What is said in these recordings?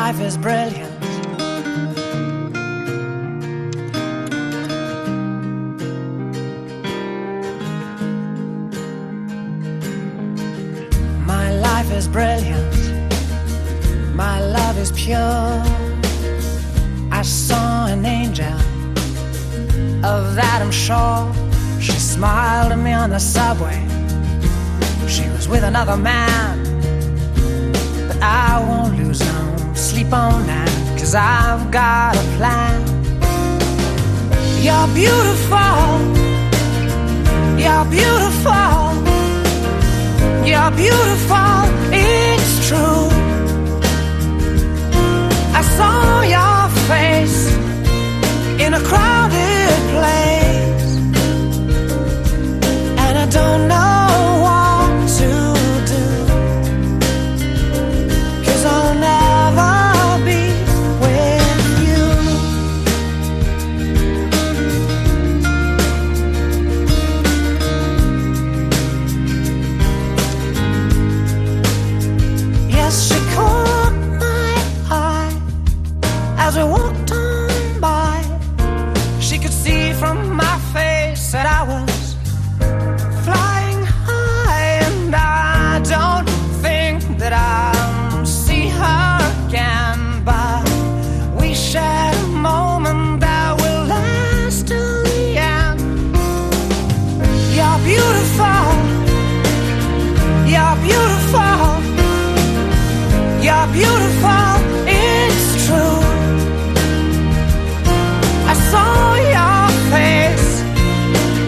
life is brilliant. My life is brilliant. My love is pure. I saw an angel, of that I'm sure. She smiled at me on the subway. She was with another man, but I won't lose no sleep on that, 'cause I've got a plan. You're beautiful. You're beautiful. You're beautiful, it's true. I saw your face in a crowded place, and I don't know what to do, 'cause I'll never be with you. Yes, she caught my eye as we walked on by. She could see from my face that I was flying high, and I don't think that I'll see her again, but we shared a moment that will last till the end. You're beautiful. You're beautiful. You're beautiful, it's true. I saw your face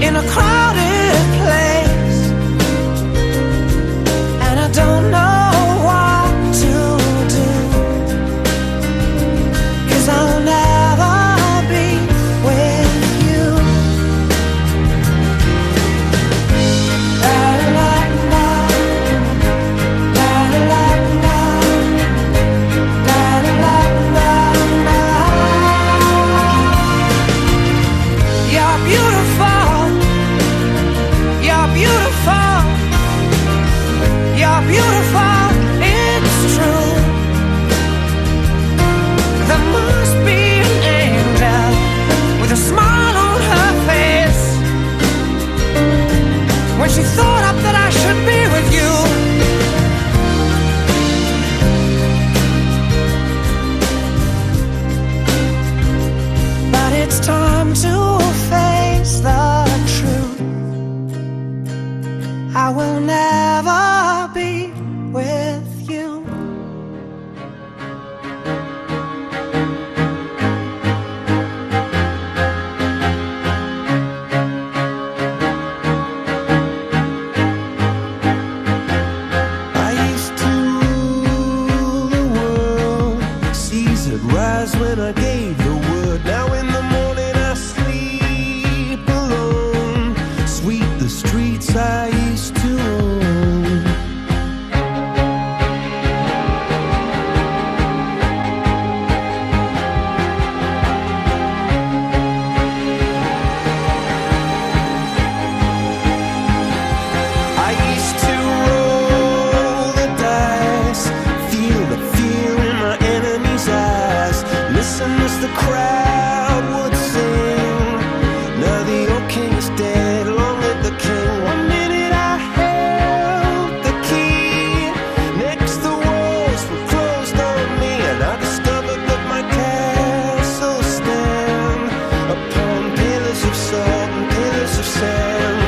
in a crowded place, and I don't know what to do, 'cause I'll never be with you. La la la, la la la, la la la la. You're beautiful. You're beautiful. You're beautiful, it's true. There must be an angel with a smile on her face when she thought up that I should be with you. But it's time to face the truth. I will never be with you. I used to rule the world. Seas would rise when I gave the word. Now in the morning I sleep alone. Sweep the streets I used to own. I used to roll the dice, feel the fear in my enemy's eyes, listen as the crowd would sing. Now the old king is dead, long live the king. One minute I held the key, next the walls were closed on me, and I discovered that my castle stand upon pillars of salt and pillars of sand.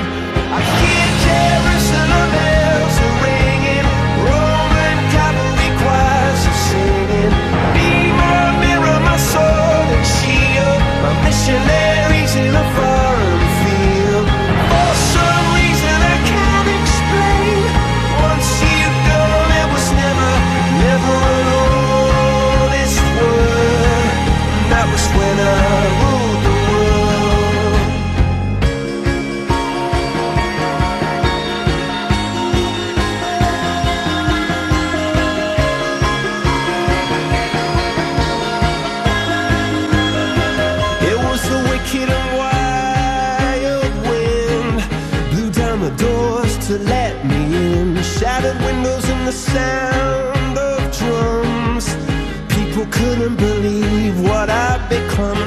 I hear Jerusalem bells are ringing, Roman cavalry choirs are singing. Be my mirror, my sword and shield, my missionaries in a foreign field. For some reason I can't explain, once you've gone it was never, never an honest word. And that was when I ruled the world. It was the wicked and wild wind, blew down the doors to let me in. Shattered windows and the sound of drums. People People couldn't believe what I'd become.